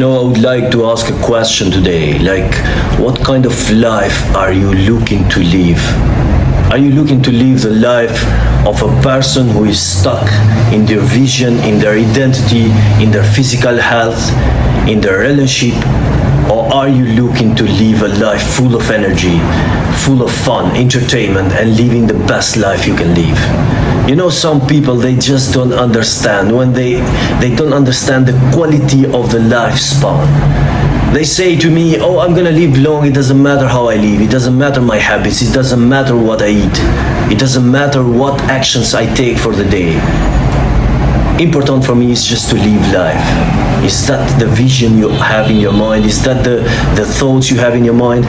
I would like to ask a question today. Like, what kind of life are you looking to live? Are you looking to live the life of a person who is stuck in their vision, in their identity, in their physical health, in their relationship? Or are you looking to live a life full of energy, full of fun, entertainment, and living the best life you can live? Some people, they just don't understand. When they don't understand the quality of the lifespan. They say to me, oh, I'm gonna live long, it doesn't matter how I live, it doesn't matter my habits, it doesn't matter what I eat, it doesn't matter what actions I take for the day. Important for me is just to live life. Is that the vision you have in your mind? Is that the thoughts you have in your mind?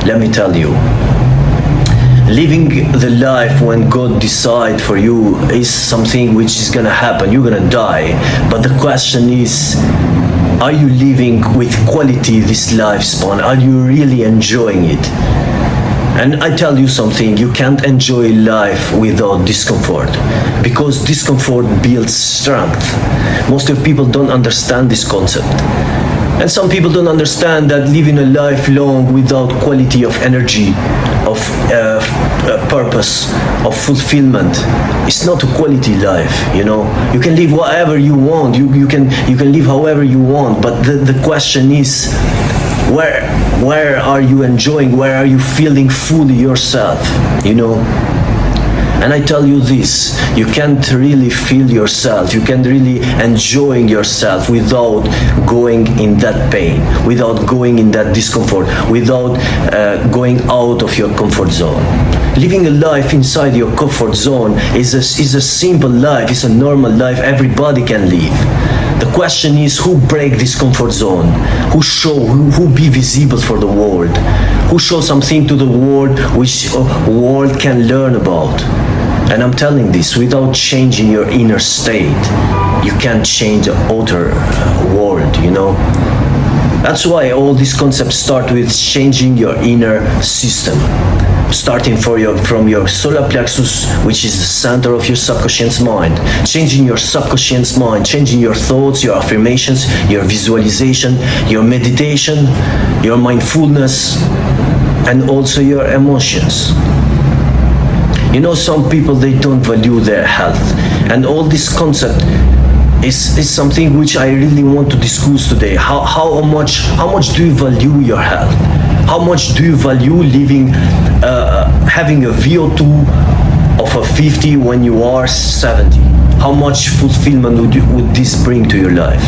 Let me tell you. Living the life when God decides for you is something which is gonna happen. You're gonna die. But the question is, are you living with quality this lifespan? Are you really enjoying it? And I tell you something, you can't enjoy life without discomfort, because discomfort builds strength. Most of people don't understand this concept. And some people don't understand that living a life long without quality of energy, of purpose, of fulfillment, is not a quality life. You can live whatever you want, you can live however you want, but the question is, where are you enjoying, where are you feeling fully yourself? And I tell you this, you can't really feel yourself, you can't really enjoy yourself without going in that pain, without going in that discomfort, without going out of your comfort zone. Living a life inside your comfort zone is a simple life, it's a normal life everybody can live. The question is, who break this comfort zone? Who be visible for the world? Who show something to the world which world can learn about? And I'm telling this, without changing your inner state, you can't change the outer world, That's why all these concepts start with changing your inner system. Starting from your solar plexus, which is the center of your subconscious mind. Changing your subconscious mind, changing your thoughts, your affirmations, your visualization, your meditation, your mindfulness, and also your emotions. Some people, they don't value their health. And all this concept is something which I really want to discuss today. How much do you value your health? How much do you value living, having a VO2 of a 50 when you are 70? How much fulfillment would this bring to your life?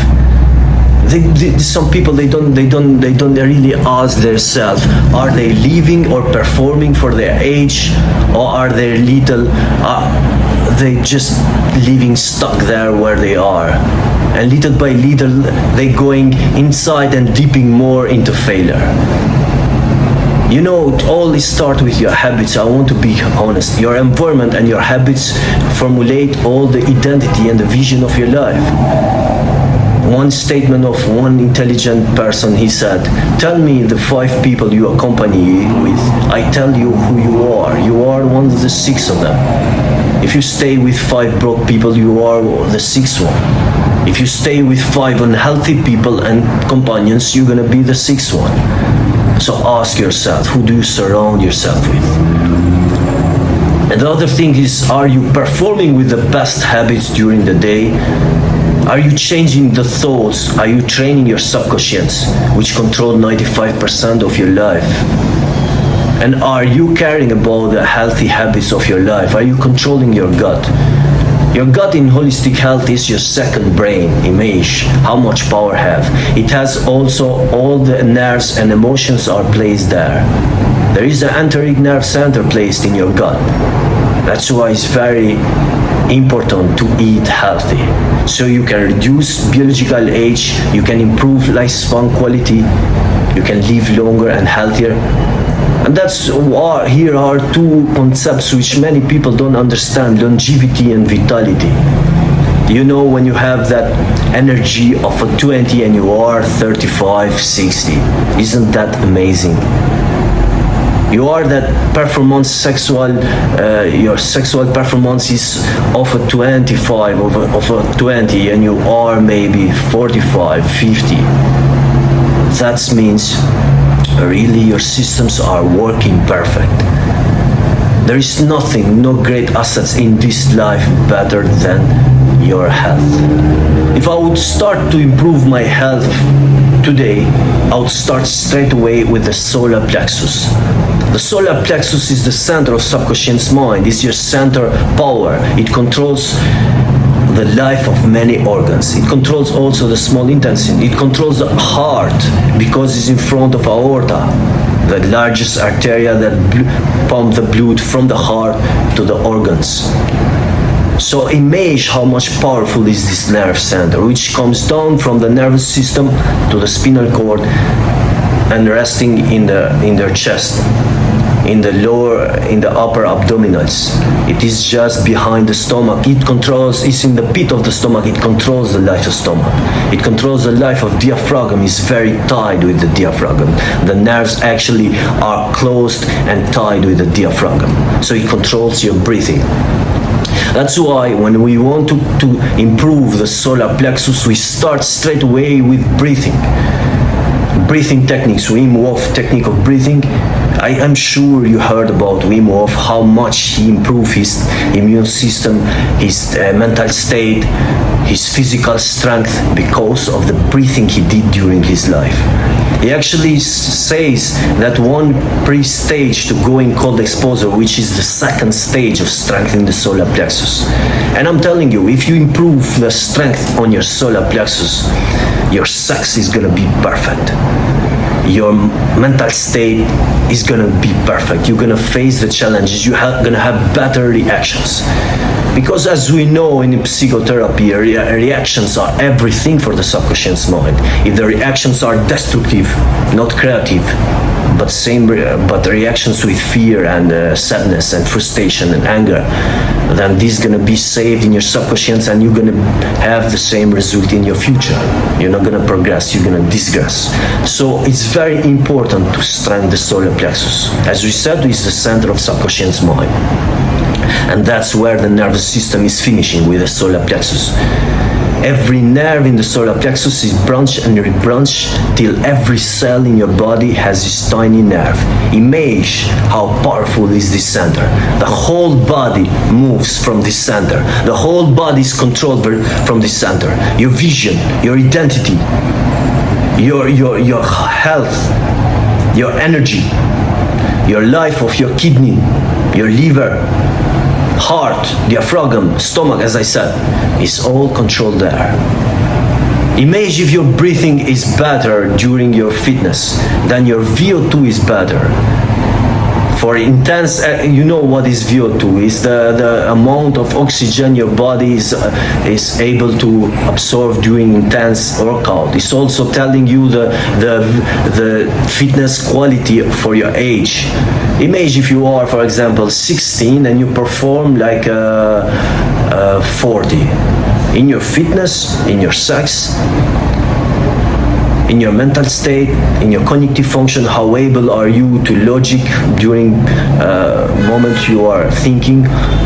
Some people, they don't really ask themselves, are they living or performing for their age, or are they just living stuck there where they are? And little by little, they going inside and dipping more into failure. It all starts with your habits. I want to be honest. Your environment and your habits formulate all the identity and the vision of your life. One statement of one intelligent person, he said, tell me the 5 people you accompany with, I tell you who you are. You are one of the 6 of them. If you stay with 5 broke people, you are the 6th one. If you stay with 5 unhealthy people and companions, you're gonna be the 6th one. So ask yourself, who do you surround yourself with? And the other thing is, are you performing with the best habits during the day? Are you changing the thoughts? Are you training your subconscious, which control 95% of your life? And are you caring about the healthy habits of your life? Are you controlling your gut? Your gut in holistic health is your second brain image. How much power have? It has also all the nerves and emotions are placed there. There is an enteric nerve center placed in your gut. That's why it's very important to eat healthy. So you can reduce biological age, you can improve lifespan quality, you can live longer and healthier. And here are 2 concepts which many people don't understand: longevity and vitality. When you have that energy of a 20 and you are 35, 60, isn't that amazing? You are that performance sexual, your sexual performance is of a 25, of a 20, and you are maybe 45, 50. That means really your systems are working perfect. There is nothing, no great assets in this life better than your health. If I would start to improve my health today, I would start straight away with the solar plexus. The solar plexus is the center of subconscious mind. It's your center power. It controls the life of many organs. It controls also the small intestine. It controls the heart because it's in front of aorta, the largest arteria that pump the blood from the heart to the organs. So imagine how much powerful is this nerve center, which comes down from the nervous system to the spinal cord and resting in their chest, in the upper abdominals. It is just behind the stomach. It's in the pit of the stomach. It controls the life of stomach. It controls the life of diaphragm. It's very tied with the diaphragm. The nerves actually are closed and tied with the diaphragm. So it controls your breathing. That's why when we want to improve the solar plexus, we start straight away with breathing. Breathing techniques, Wim Hof technique of breathing. I am sure you heard about Wim Hof, how much he improved his immune system, his mental state, his physical strength because of the breathing he did during his life. He actually says that one pre-stage to going cold exposure, which is the second stage of strengthening the solar plexus. And I'm telling you, if you improve the strength on your solar plexus, your sex is gonna be perfect. Your mental state is gonna be perfect. You're gonna face the challenges. You're gonna have better reactions. Because as we know in psychotherapy, reactions are everything for the subconscious mind. If the reactions are destructive, not creative, but reactions with fear and sadness and frustration and anger, then this is gonna be saved in your subconscious and you're gonna have the same result in your future. You're not gonna progress, you're gonna digress. So it's very important to strengthen the solar plexus. As we said, it's the center of subconscious mind. And that's where the nervous system is finishing with the solar plexus. Every nerve in the solar plexus is branched and rebranched till every cell in your body has this tiny nerve. Imagine how powerful is this center. The whole body moves from this center. The whole body is controlled from this center. Your vision, your identity, your health, your energy, your life of your kidney, your liver, heart, diaphragm, stomach, as I said, is all controlled there. Imagine if your breathing is better during your fitness, then your VO2 is better. For intense, you know what is VO2? Is the amount of oxygen your body is able to absorb during intense workout. It's also telling you the fitness quality for your age. Imagine if you are, for example, 16 and you perform like 40. In your fitness, in your sex, in your mental state, in your cognitive function, how able are you to logic during moment you are thinking?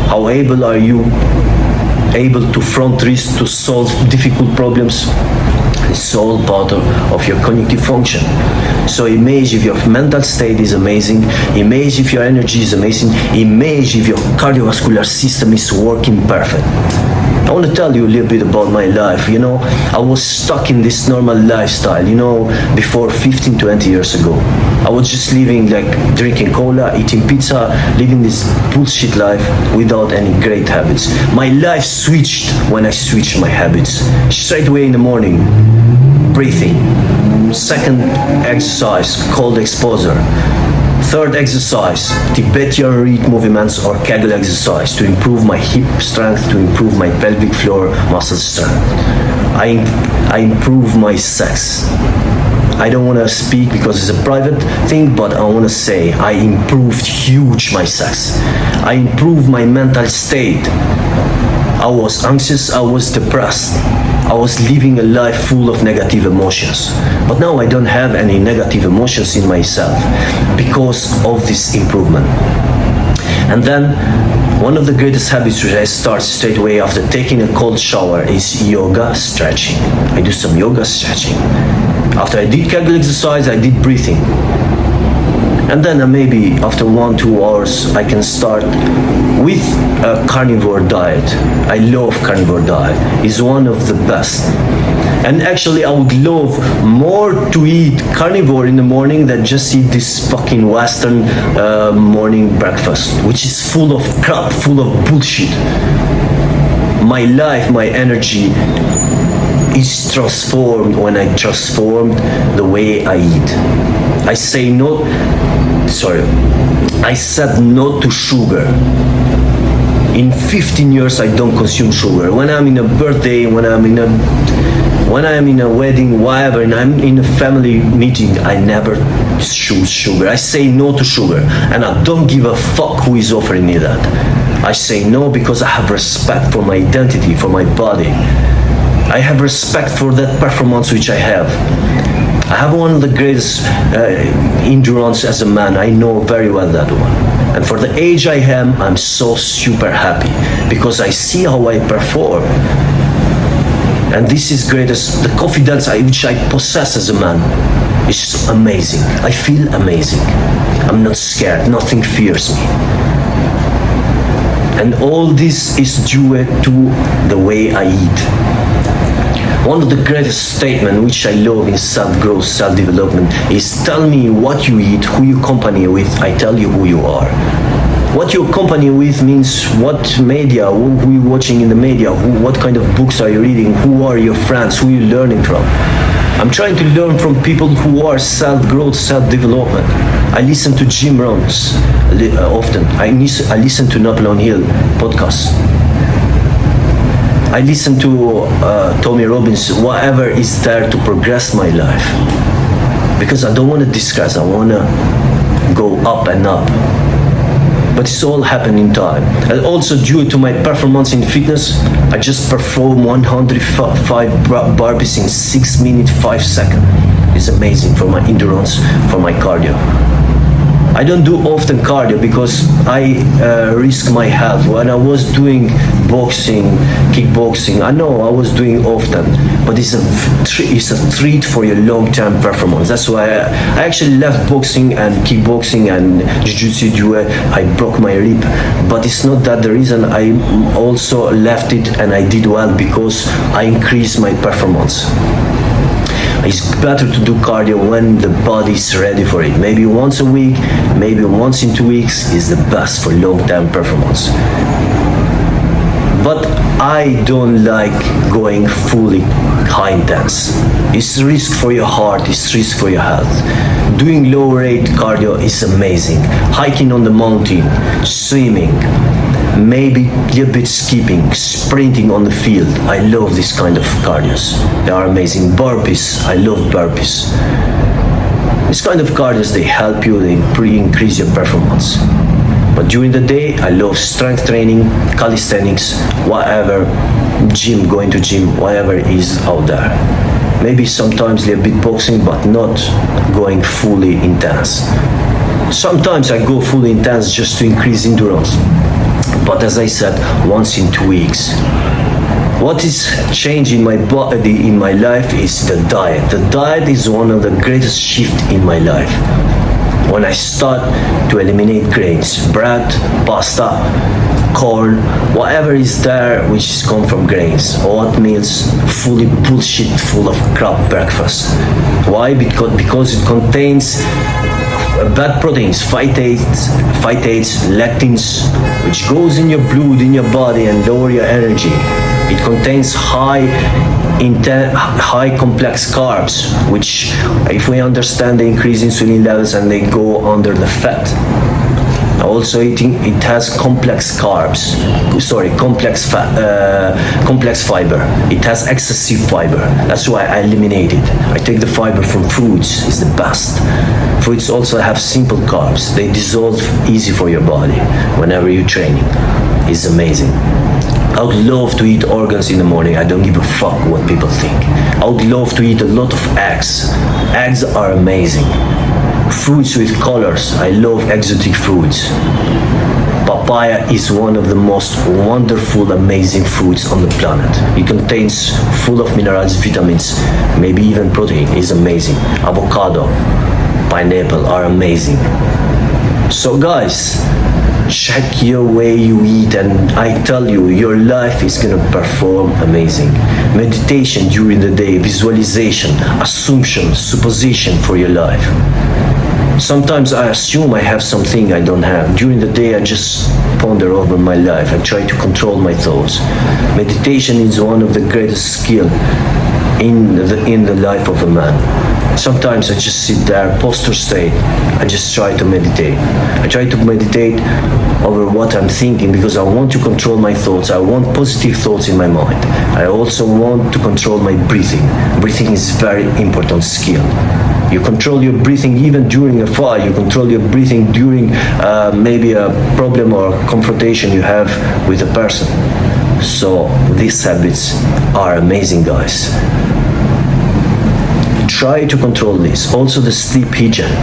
How able are you able to front risk to solve difficult problems? It's all part of your cognitive function. So imagine if your mental state is amazing, imagine if your energy is amazing, imagine if your cardiovascular system is working perfect. I want to tell you a little bit about my life. You know, I was stuck in this normal lifestyle, you know, before 15, 20 years ago. I was just living like drinking cola, eating pizza, living this bullshit life without any great habits. My life switched when I switched my habits. Straight away in the morning, breathing. Second exercise, cold exposure. Third exercise, Tibetan reed movements or Kegel exercise to improve my hip strength, to improve my pelvic floor muscle strength. I improve my sex. I don't want to speak because it's a private thing, but I want to say I improved huge my sex. I improved my mental state. I was anxious, I was depressed. I was living a life full of negative emotions. But now I don't have any negative emotions in myself because of this improvement. And then one of the greatest habits which I start straight away after taking a cold shower is yoga stretching. I do some yoga stretching. After I did Kegel exercise, I did breathing. And then maybe after 1-2 hours, I can start with a carnivore diet. I love carnivore diet. It's one of the best. And actually, I would love more to eat carnivore in the morning than just eat this fucking Western morning breakfast, which is full of crap, full of bullshit. My life, my energy is transformed when I transformed the way I eat. I said no to sugar. In 15 years, I don't consume sugar. When I'm in a birthday, when I'm in a wedding, whatever, and I'm in a family meeting, I never choose sugar. I say no to sugar, and I don't give a fuck who is offering me that. I say no because I have respect for my identity, for my body. I have respect for that performance which I have. I have one of the greatest endurance as a man. I know very well that one. And for the age I am, I'm so super happy because I see how I perform. And this is greatest, the confidence which I possess as a man is amazing. I feel amazing. I'm not scared, nothing fears me. And all this is due to the way I eat. One of the greatest statements which I love in self-growth, self-development is tell me what you eat, who you company with, I tell you who you are. What you company with means what media, who you're watching in the media, what kind of books are you reading, who are your friends, who you're learning from. I'm trying to learn from people who are self-growth, self-development. I listen to Jim Rohn's often. I listen to Napoleon Hill podcasts. I listen to Tony Robbins, whatever is there to progress my life. Because I don't want to discuss, I want to go up and up. But it's all happening in time. And also due to my performance in fitness, I just perform 105 burpees in 6 minutes, 5 seconds. It's amazing for my endurance, for my cardio. I don't do often cardio because I risk my health. When I was doing boxing, kickboxing, I know I was doing often, but it's a treat for your long-term performance. That's why I actually left boxing and kickboxing and jiu-jitsu. I broke my rib, but it's not that the reason. I also left it and I did well because I increased my performance. It's better to do cardio when the body is ready for it. Maybe once a week, maybe once in 2 weeks is the best for long-term performance. But I don't like going fully high intense. It's a risk for your heart, it's a risk for your health. Doing low rate cardio is amazing. Hiking on the mountain, swimming, maybe a bit skipping, sprinting on the field. I love this kind of cardios. They are amazing. Burpees, I love burpees. This kind of cardios, they help you, they increase your performance. But during the day, I love strength training, calisthenics, whatever, gym, going to gym, whatever is out there. Maybe sometimes a bit boxing, but not going fully intense. Sometimes I go fully intense just to increase endurance. But as I said, once in 2 weeks. What is changing my body in my life is the diet. The diet is one of the greatest shifts in my life. When I start to eliminate grains, bread, pasta, corn, whatever is there which is come from grains, oatmeals, fully bullshit, full of crap breakfast. Why? Because it contains bad proteins, phytates, lectins, which goes in your blood, in your body and lower your energy. It contains high complex carbs, which if we understand they increase insulin levels and they go under the fat. Also it has complex carbs, complex fiber. It has excessive fiber. That's why I eliminate it. I take the fiber from fruits, it's the best. Fruits also have simple carbs. They dissolve easy for your body whenever you're training. It's amazing. I would love to eat organs in the morning. I don't give a fuck what people think. I would love to eat a lot of eggs. Eggs are amazing. Fruits with colors. I love exotic fruits. Papaya is one of the most wonderful, amazing fruits on the planet. It contains full of minerals, vitamins, maybe even protein. It's amazing. Avocado, pineapple are amazing. So guys, check your way you eat, and I tell you, your life is gonna perform amazing. Meditation during the day, visualization, assumption, supposition for your life. Sometimes I assume I have something I don't have. During the day, I just ponder over my life. I try to control my thoughts. Meditation is one of the greatest skills in the life of a man. Sometimes I just sit there, posture state. I just try to meditate. I try to meditate over what I'm thinking because I want to control my thoughts. I want positive thoughts in my mind. I also want to control my breathing. Breathing is very important skill. You control your breathing even during a fight. You control your breathing during maybe a problem or confrontation you have with a person. So these habits are amazing, guys. Try to control this. Also the sleep hygiene.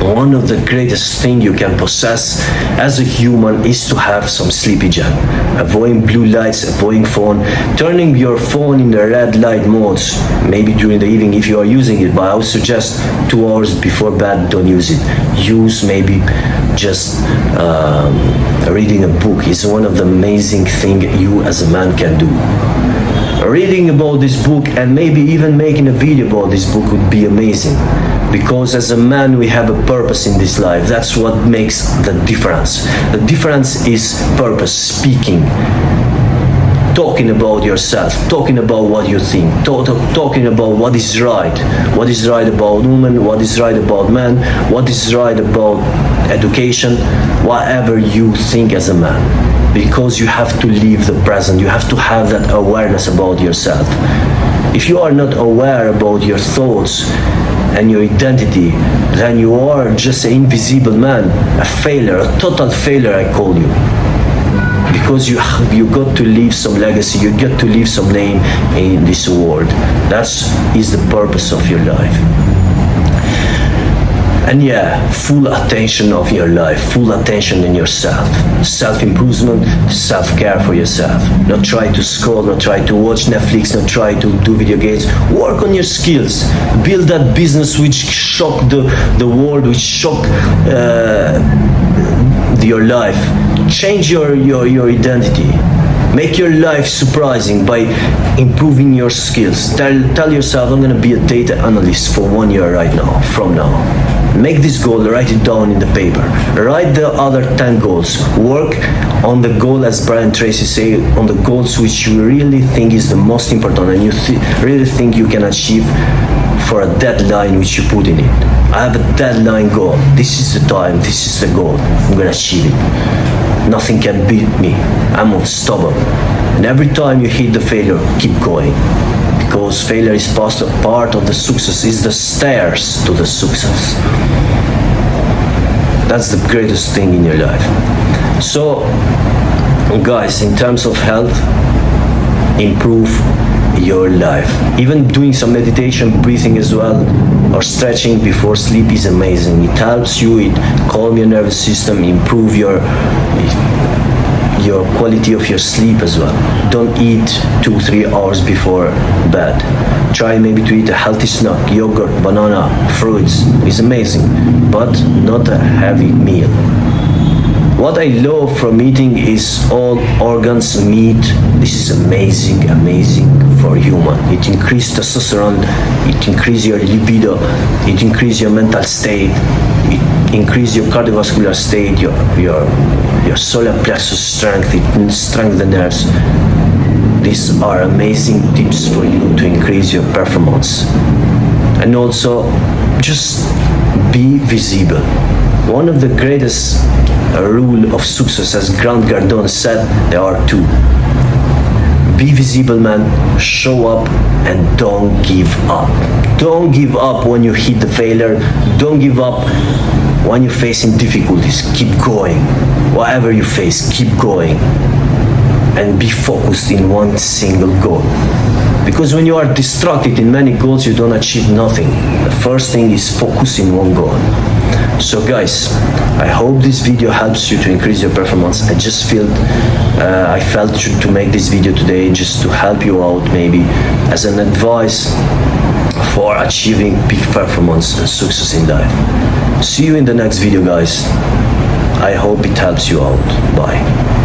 One of the greatest things you can possess as a human is to have some sleep hygiene. Avoiding blue lights, avoiding phone, turning your phone in the red light modes, maybe during the evening if you are using it, but I would suggest 2 hours before bed, don't use it. Use maybe just reading a book is one of the amazing things you as a man can do. Reading about this book and maybe even making a video about this book would be amazing, because as a man we have a purpose in this life. That's what makes the difference. The difference is purpose, speaking, talking about yourself, talking about what you think, talking about what is right about women, what is right about men, what is right about education, whatever you think as a man. Because you have to live the present, you have to have that awareness about yourself. If you are not aware about your thoughts and your identity, then you are just an invisible man, a failure, a total failure, I call you. Because you got to leave some legacy, you got to leave some name in this world. That is the purpose of your life. And yeah, full attention of your life, full attention in yourself. Self-improvement, self-care for yourself. Not try to scroll, not try to watch Netflix, not try to do video games. Work on your skills. Build that business which shock the world, which shock your life. Change your identity. Make your life surprising by improving your skills. Tell yourself, I'm gonna be a data analyst for 1 year right now, from now. Make this goal, write it down in the paper. Write the other 10 goals. Work on the goal, as Brian Tracy say, on the goals which you really think is the most important and you really think you can achieve for a deadline which you put in it. I have a deadline goal. This is the time, this is the goal. I'm gonna achieve it. Nothing can beat me. I'm unstoppable. And every time you hit the failure, keep going. Because failure is part of the success, is the stairs to the success. That's the greatest thing in your life. So, guys, in terms of health, improve your life. Even doing some meditation, breathing as well, or stretching before sleep is amazing. It helps you, it calms your nervous system, improve your quality of your sleep as well. Don't eat 2-3 hours before bed. Try maybe to eat a healthy snack, yogurt, banana, fruits. It's amazing, but not a heavy meal. What I love from eating is all organs, meat. This is amazing, amazing for human. It increases testosterone, it increases your libido, it increases your mental state, it increases your cardiovascular state, your solar plexus strength, it strengthens the nerves. These are amazing tips for you to increase your performance. And also, just be visible. One of the greatest rule of success, as Grant Cardone said, there are 2. Be visible, man. Show up and don't give up. Don't give up when you hit the failure. Don't give up when you're facing difficulties. Keep going. Whatever you face, keep going. and be focused in one single goal. Because when you are distracted in many goals, you don't achieve nothing. The first thing is focus in one goal. So guys, I hope this video helps you to increase your performance. I felt to make this video today just to help you out, maybe as an advice for achieving peak performance and success in life. See you in the next video, guys. I hope it helps you out. Bye.